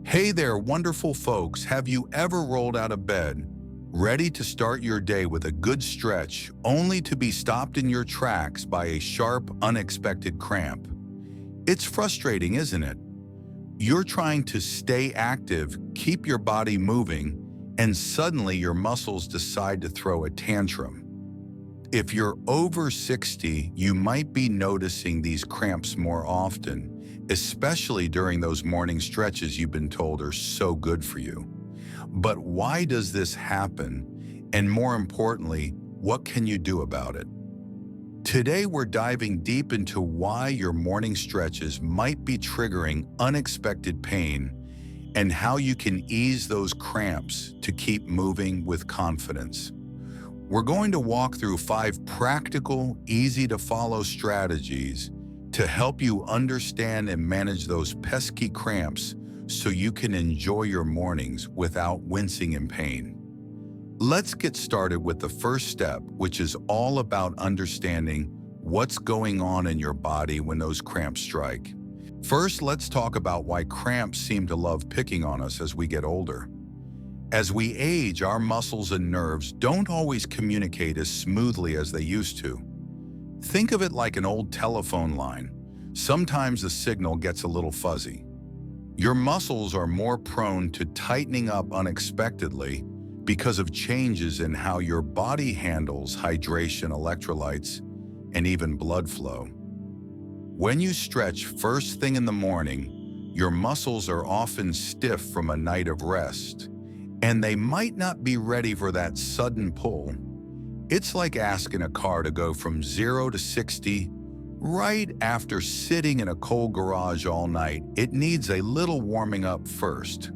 Hey there, wonderful folks. Have you ever rolled out of bed, ready to start your day with a good stretch, only to be stopped in your tracks by a sharp, unexpected cramp? It's frustrating, isn't it? You're trying to stay active, keep your body moving, and suddenly your muscles decide to throw a tantrum. If you're over 60, you might be noticing these cramps more often, especially during those morning stretches you've been told are so good for you. But why does this happen? And more importantly, what can you do about it? Today, we're diving deep into why your morning stretches might be triggering unexpected pain and how you can ease those cramps to keep moving with confidence. We're going to walk through 5 practical, easy-to-follow strategies to help you understand and manage those pesky cramps so you can enjoy your mornings without wincing in pain. Let's get started with the first step, which is all about understanding what's going on in your body when those cramps strike. First, let's talk about why cramps seem to love picking on us as we get older. As we age, our muscles and nerves don't always communicate as smoothly as they used to. Think of it like an old telephone line. Sometimes the signal gets a little fuzzy. Your muscles are more prone to tightening up unexpectedly because of changes in how your body handles hydration, electrolytes, and even blood flow. When you stretch first thing in the morning, your muscles are often stiff from a night of rest, and they might not be ready for that sudden pull. It's like asking a car to go from 0 to 60 right after sitting in a cold garage all night. It needs a little warming up first.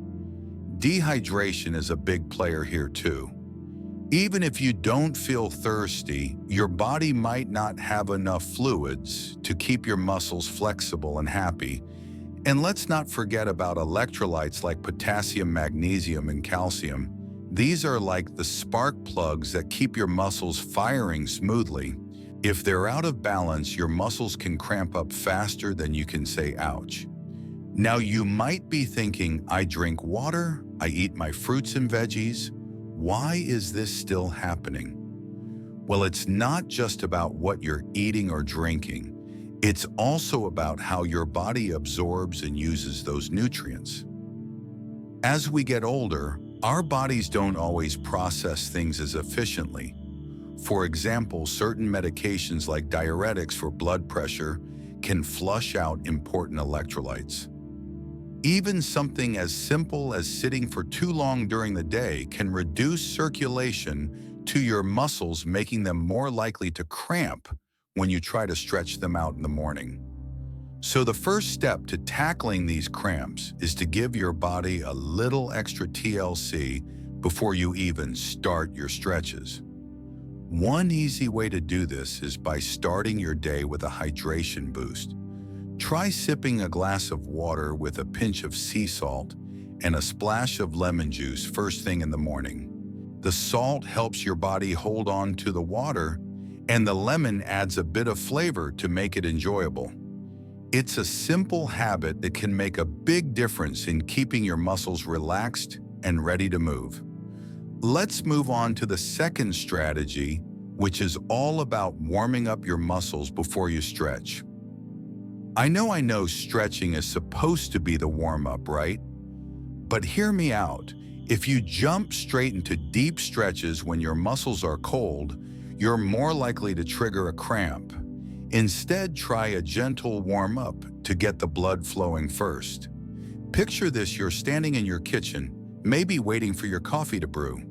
Dehydration is a big player here too. Even if you don't feel thirsty, your body might not have enough fluids to keep your muscles flexible and happy. And let's not forget about electrolytes like potassium, magnesium, and calcium. These are like the spark plugs that keep your muscles firing smoothly. If they're out of balance, your muscles can cramp up faster than you can say ouch. Now you might be thinking, I drink water, I eat my fruits and veggies. Why is this still happening? Well, it's not just about what you're eating or drinking. It's also about how your body absorbs and uses those nutrients. As we get older, our bodies don't always process things as efficiently. For example, certain medications like diuretics for blood pressure can flush out important electrolytes. Even something as simple as sitting for too long during the day can reduce circulation to your muscles, making them more likely to cramp when you try to stretch them out in the morning. So the first step to tackling these cramps is to give your body a little extra TLC before you even start your stretches. One easy way to do this is by starting your day with a hydration boost. Try sipping a glass of water with a pinch of sea salt and a splash of lemon juice first thing in the morning. The salt helps your body hold on to the water, and the lemon adds a bit of flavor to make it enjoyable. It's a simple habit that can make a big difference in keeping your muscles relaxed and ready to move. Let's move on to the second strategy, which is all about warming up your muscles before you stretch. I know stretching is supposed to be the warm-up, right? But hear me out. If you jump straight into deep stretches when your muscles are cold, you're more likely to trigger a cramp. Instead, try a gentle warm-up to get the blood flowing first. Picture this: you're standing in your kitchen, maybe waiting for your coffee to brew.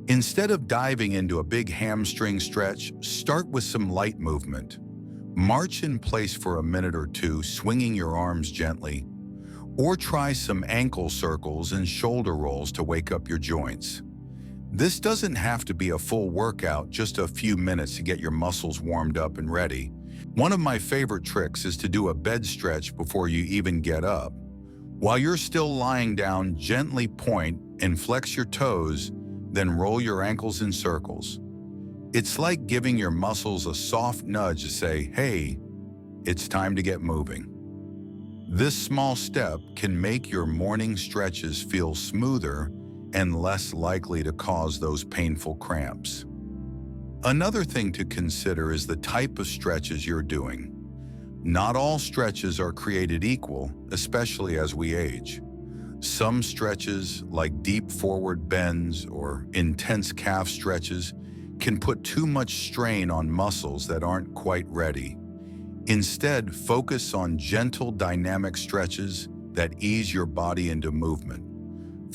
Instead of diving into a big hamstring stretch, start with some light movement. March in place for a minute or two, swinging your arms gently, or try some ankle circles and shoulder rolls to wake up your joints. This doesn't have to be a full workout, just a few minutes to get your muscles warmed up and ready. One of my favorite tricks is to do a bed stretch before you even get up. While you're still lying down, gently point and flex your toes, then roll your ankles in circles. It's like giving your muscles a soft nudge to say, hey, it's time to get moving. This small step can make your morning stretches feel smoother and less likely to cause those painful cramps. Another thing to consider is the type of stretches you're doing. Not all stretches are created equal, especially as we age. Some stretches, like deep forward bends or intense calf stretches, can put too much strain on muscles that aren't quite ready. Instead, focus on gentle, dynamic stretches that ease your body into movement.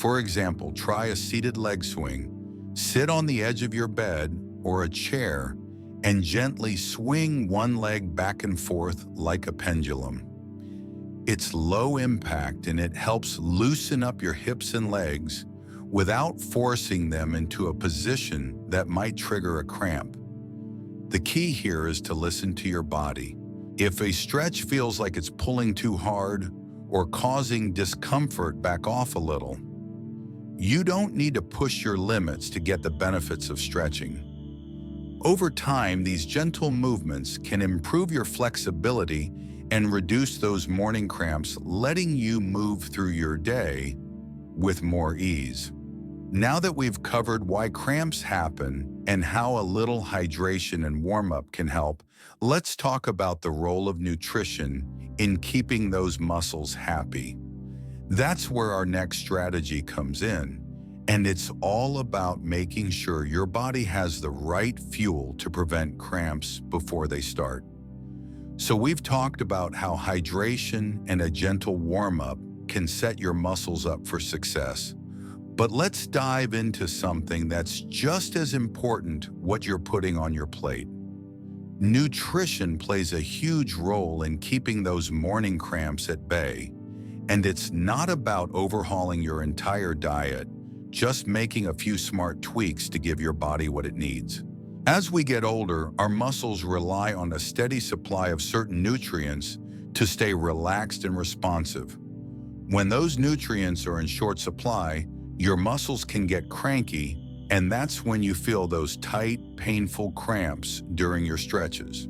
For example, try a seated leg swing. Sit on the edge of your bed or a chair and gently swing one leg back and forth like a pendulum. It's low impact and it helps loosen up your hips and legs without forcing them into a position that might trigger a cramp. The key here is to listen to your body. If a stretch feels like it's pulling too hard or causing discomfort, back off a little. You don't need to push your limits to get the benefits of stretching. Over time, these gentle movements can improve your flexibility and reduce those morning cramps, letting you move through your day with more ease. Now that we've covered why cramps happen and how a little hydration and warm-up can help, let's talk about the role of nutrition in keeping those muscles happy. That's where our next strategy comes in, and it's all about making sure your body has the right fuel to prevent cramps before they start. So we've talked about how hydration and a gentle warm-up can set your muscles up for success. But let's dive into something that's just as important: what you're putting on your plate. Nutrition plays a huge role in keeping those morning cramps at bay. And it's not about overhauling your entire diet, just making a few smart tweaks to give your body what it needs. As we get older, our muscles rely on a steady supply of certain nutrients to stay relaxed and responsive. When those nutrients are in short supply, your muscles can get cranky, and that's when you feel those tight, painful cramps during your stretches.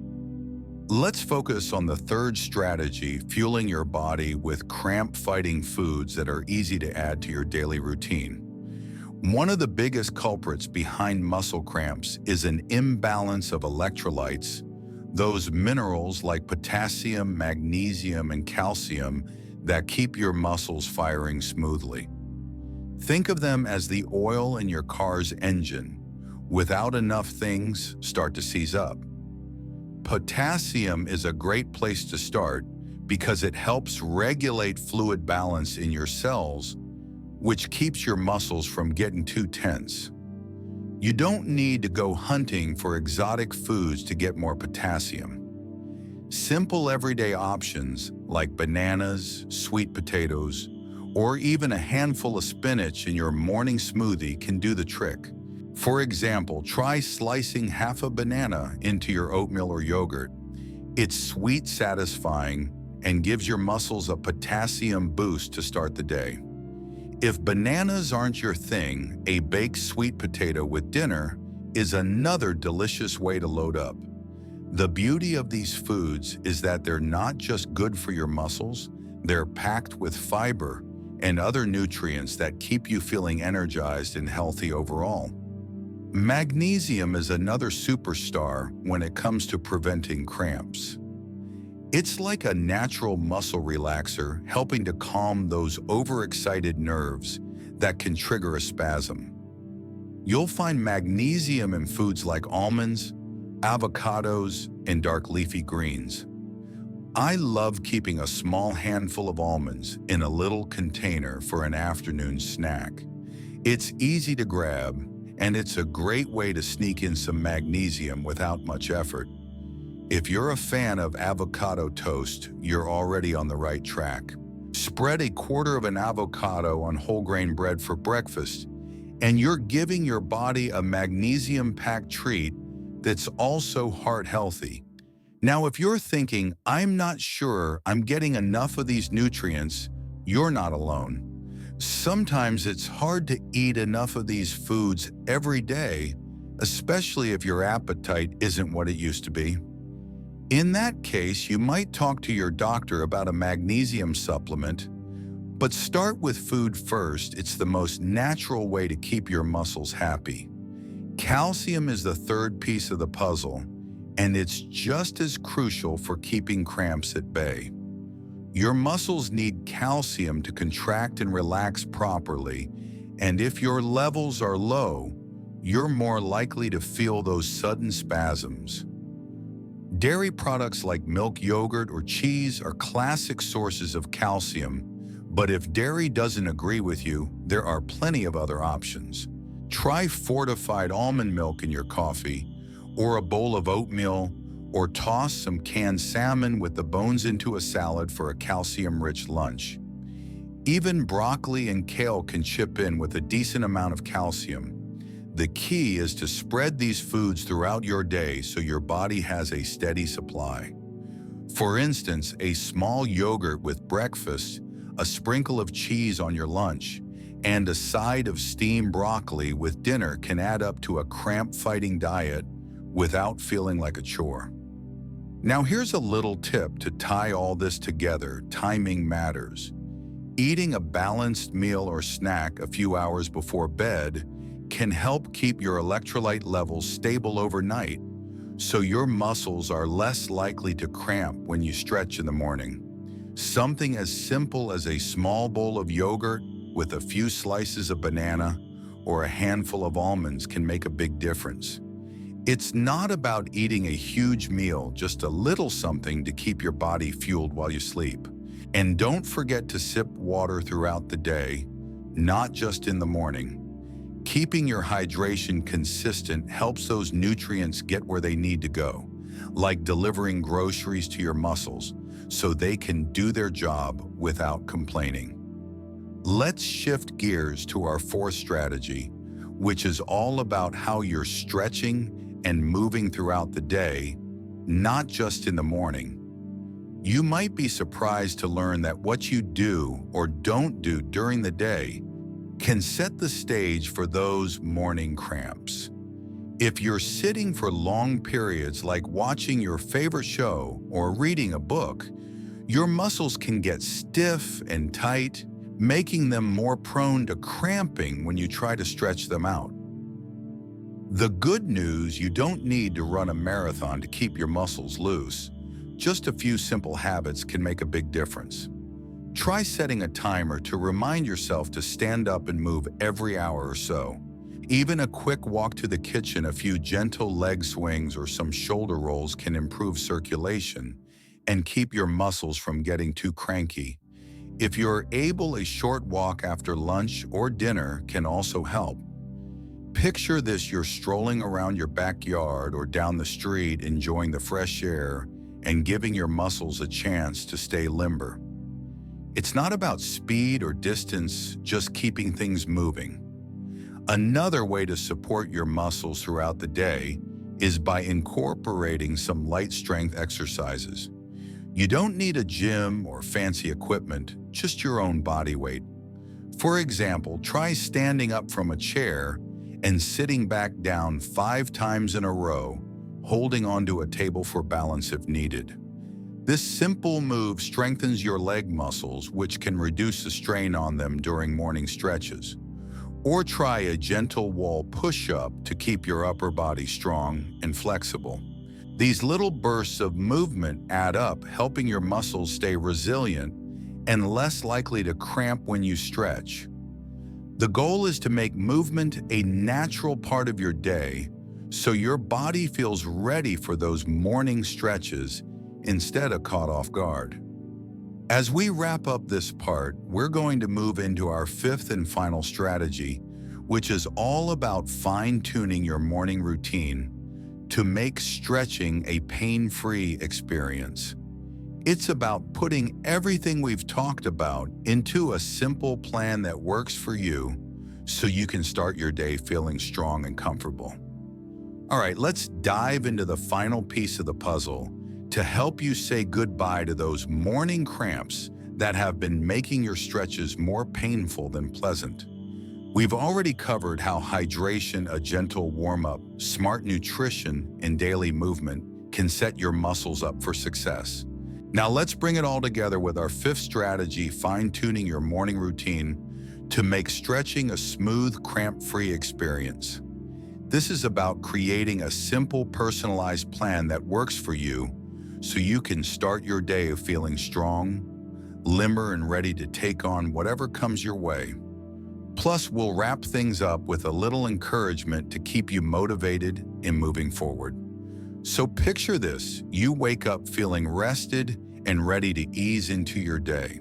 Let's focus on the third strategy: fueling your body with cramp-fighting foods that are easy to add to your daily routine. One of the biggest culprits behind muscle cramps is an imbalance of electrolytes, those minerals like potassium, magnesium, and calcium that keep your muscles firing smoothly. Think of them as the oil in your car's engine. Without enough, things start to seize up. Potassium is a great place to start because it helps regulate fluid balance in your cells, which keeps your muscles from getting too tense. You don't need to go hunting for exotic foods to get more potassium. Simple everyday options like bananas, sweet potatoes, or even a handful of spinach in your morning smoothie can do the trick. For example, try slicing half a banana into your oatmeal or yogurt. It's sweet, satisfying, and gives your muscles a potassium boost to start the day. If bananas aren't your thing, a baked sweet potato with dinner is another delicious way to load up. The beauty of these foods is that they're not just good for your muscles, they're packed with fiber and other nutrients that keep you feeling energized and healthy overall. Magnesium is another superstar when it comes to preventing cramps. It's like a natural muscle relaxer, helping to calm those overexcited nerves that can trigger a spasm. You'll find magnesium in foods like almonds, avocados, and dark leafy greens. I love keeping a small handful of almonds in a little container for an afternoon snack. It's easy to grab, and it's a great way to sneak in some magnesium without much effort. If you're a fan of avocado toast, you're already on the right track. Spread a quarter of an avocado on whole grain bread for breakfast, and you're giving your body a magnesium-packed treat that's also heart healthy. Now, if you're thinking, I'm not sure I'm getting enough of these nutrients, you're not alone. Sometimes it's hard to eat enough of these foods every day, especially if your appetite isn't what it used to be. In that case, you might talk to your doctor about a magnesium supplement, but start with food first. It's the most natural way to keep your muscles happy. Calcium is the third piece of the puzzle, and it's just as crucial for keeping cramps at bay. Your muscles need calcium to contract and relax properly, and if your levels are low, you're more likely to feel those sudden spasms. Dairy products like milk, yogurt, or cheese are classic sources of calcium, but if dairy doesn't agree with you, there are plenty of other options. Try fortified almond milk in your coffee, or a bowl of oatmeal, or toss some canned salmon with the bones into a salad for a calcium-rich lunch. Even broccoli and kale can chip in with a decent amount of calcium. The key is to spread these foods throughout your day so your body has a steady supply. For instance, a small yogurt with breakfast, a sprinkle of cheese on your lunch, and a side of steamed broccoli with dinner can add up to a cramp-fighting diet without feeling like a chore. Now here's a little tip to tie all this together. Timing matters. Eating a balanced meal or snack a few hours before bed can help keep your electrolyte levels stable overnight, so your muscles are less likely to cramp when you stretch in the morning. Something as simple as a small bowl of yogurt with a few slices of banana or a handful of almonds can make a big difference. It's not about eating a huge meal, just a little something to keep your body fueled while you sleep. And don't forget to sip water throughout the day, not just in the morning. Keeping your hydration consistent helps those nutrients get where they need to go, like delivering groceries to your muscles so they can do their job without complaining. Let's shift gears to our fourth strategy, which is all about how you're stretching and moving throughout the day, not just in the morning. You might be surprised to learn that what you do or don't do during the day can set the stage for those morning cramps. If you're sitting for long periods like watching your favorite show or reading a book, your muscles can get stiff and tight, making them more prone to cramping when you try to stretch them out. The good news, you don't need to run a marathon to keep your muscles loose. Just a few simple habits can make a big difference. Try setting a timer to remind yourself to stand up and move every hour or so. Even a quick walk to the kitchen, a few gentle leg swings, or some shoulder rolls can improve circulation and keep your muscles from getting too cranky. If you're able, a short walk after lunch or dinner can also help. Picture this: you're strolling around your backyard or down the street, enjoying the fresh air and giving your muscles a chance to stay limber. It's not about speed or distance, just keeping things moving. Another way to support your muscles throughout the day is by incorporating some light strength exercises. You don't need a gym or fancy equipment, just your own body weight. For example, try standing up from a chair and sitting back down 5 times in a row, holding onto a table for balance if needed. This simple move strengthens your leg muscles, which can reduce the strain on them during morning stretches. Or try a gentle wall push-up to keep your upper body strong and flexible. These little bursts of movement add up, helping your muscles stay resilient and less likely to cramp when you stretch. The goal is to make movement a natural part of your day, so your body feels ready for those morning stretches instead of caught off guard. As we wrap up this part, we're going to move into our fifth and final strategy, which is all about fine-tuning your morning routine to make stretching a pain-free experience. It's about putting everything we've talked about into a simple plan that works for you so you can start your day feeling strong and comfortable. All right, let's dive into the final piece of the puzzle to help you say goodbye to those morning cramps that have been making your stretches more painful than pleasant. We've already covered how hydration, a gentle warm-up, smart nutrition, and daily movement can set your muscles up for success. Now let's bring it all together with our fifth strategy, fine-tuning your morning routine to make stretching a smooth, cramp-free experience. This is about creating a simple, personalized plan that works for you so you can start your day feeling strong, limber, and ready to take on whatever comes your way. Plus, we'll wrap things up with a little encouragement to keep you motivated in moving forward. So picture this: you wake up feeling rested and ready to ease into your day.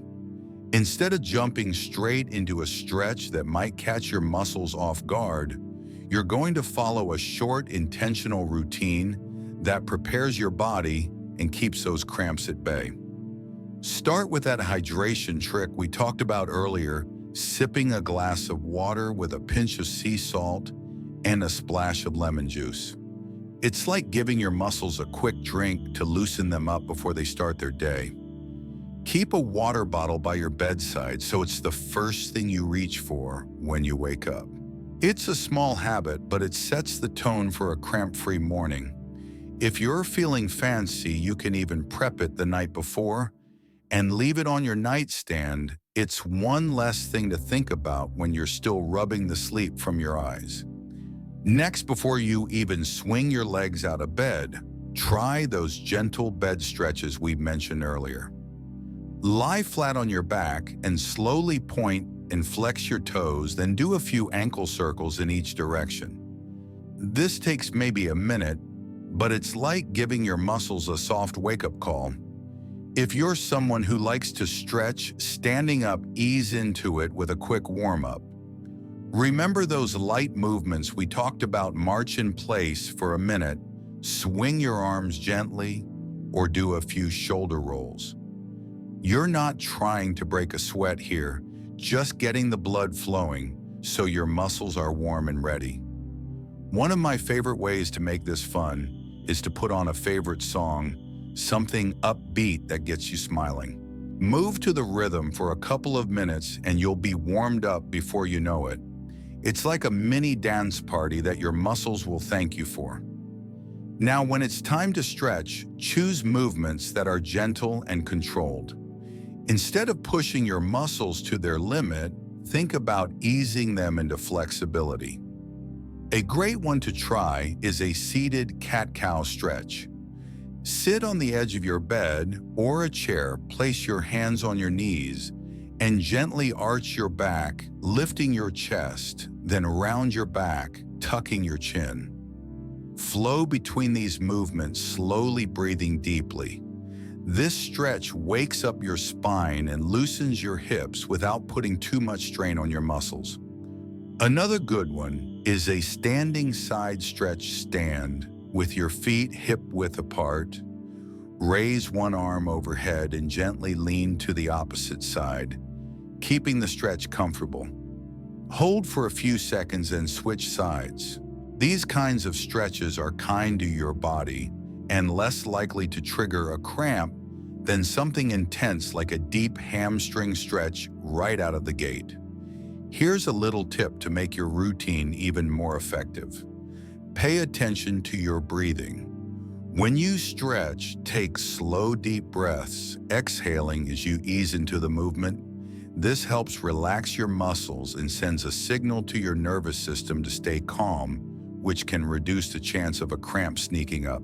Instead of jumping straight into a stretch that might catch your muscles off guard, you're going to follow a short, intentional routine that prepares your body and keeps those cramps at bay. Start with that hydration trick we talked about earlier, sipping a glass of water with a pinch of sea salt and a splash of lemon juice. It's like giving your muscles a quick drink to loosen them up before they start their day. Keep a water bottle by your bedside so it's the first thing you reach for when you wake up. It's a small habit, but it sets the tone for a cramp-free morning. If you're feeling fancy, you can even prep it the night before and leave it on your nightstand. It's one less thing to think about when you're still rubbing the sleep from your eyes. Next, before you even swing your legs out of bed, try those gentle bed stretches we mentioned earlier. Lie flat on your back and slowly point and flex your toes, then do a few ankle circles in each direction. This takes maybe a minute, but it's like giving your muscles a soft wake-up call. If you're someone who likes to stretch, standing up, ease into it with a quick warm-up. Remember those light movements we talked about? March in place for a minute, swing your arms gently, or do a few shoulder rolls. You're not trying to break a sweat here, just getting the blood flowing so your muscles are warm and ready. One of my favorite ways to make this fun is to put on a favorite song, something upbeat that gets you smiling. Move to the rhythm for a couple of minutes and you'll be warmed up before you know it. It's like a mini dance party that your muscles will thank you for. Now, when it's time to stretch, choose movements that are gentle and controlled. Instead of pushing your muscles to their limit, think about easing them into flexibility. A great one to try is a seated cat-cow stretch. Sit on the edge of your bed or a chair, place your hands on your knees, and gently arch your back, lifting your chest, then round your back, tucking your chin. Flow between these movements, slowly breathing deeply. This stretch wakes up your spine and loosens your hips without putting too much strain on your muscles. Another good one is a standing side stretch stand with your feet hip-width apart. Raise one arm overhead and gently lean to the opposite side, keeping the stretch comfortable. Hold for a few seconds and switch sides. These kinds of stretches are kind to your body and less likely to trigger a cramp than something intense like a deep hamstring stretch right out of the gate. Here's a little tip to make your routine even more effective. Pay attention to your breathing. When you stretch, take slow, deep breaths, exhaling as you ease into the movement. This helps relax your muscles and sends a signal to your nervous system to stay calm, which can reduce the chance of a cramp sneaking up.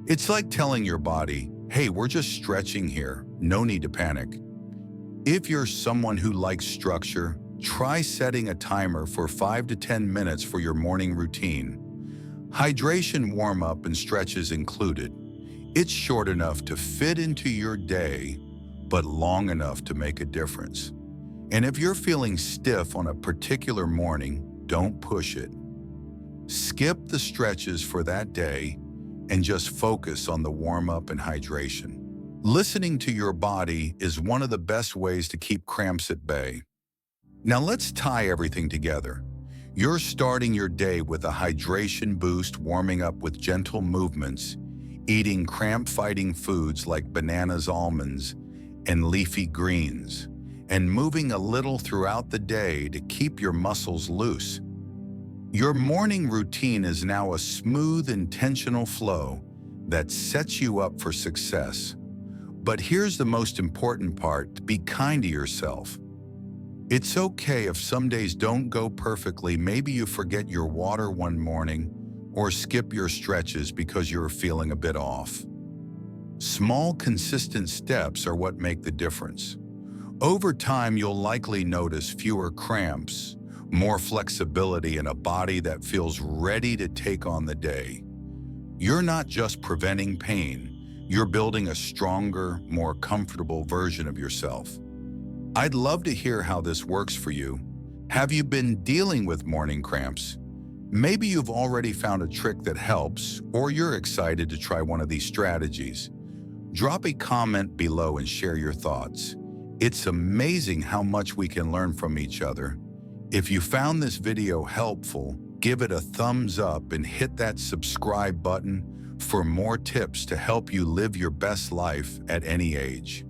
It's like telling your body, hey, we're just stretching here, no need to panic. If you're someone who likes structure, try setting a timer for 5 to 10 minutes for your morning routine. Hydration warm-up and stretches included. It's short enough to fit into your day, but long enough to make a difference. And if you're feeling stiff on a particular morning, don't push it. Skip the stretches for that day and just focus on the warm-up and hydration. Listening to your body is one of the best ways to keep cramps at bay. Now let's tie everything together. You're starting your day with a hydration boost, warming up with gentle movements, eating cramp-fighting foods like bananas, almonds, and leafy greens, and moving a little throughout the day to keep your muscles loose. Your morning routine is now a smooth, intentional flow that sets you up for success. But here's the most important part: be kind to yourself. It's okay if some days don't go perfectly. Maybe you forget your water one morning or skip your stretches because you're feeling a bit off. Small, consistent steps are what make the difference. Over time, you'll likely notice fewer cramps, more flexibility, and a body that feels ready to take on the day. You're not just preventing pain, you're building a stronger, more comfortable version of yourself. I'd love to hear how this works for you. Have you been dealing with morning cramps? Maybe you've already found a trick that helps, or you're excited to try one of these strategies. Drop a comment below and share your thoughts. It's amazing how much we can learn from each other. If you found this video helpful, give it a thumbs up and hit that subscribe button for more tips to help you live your best life at any age.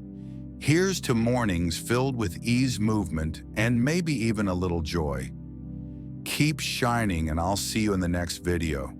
Here's to mornings filled with ease, movement, and maybe even a little joy. Keep shining, and I'll see you in the next video.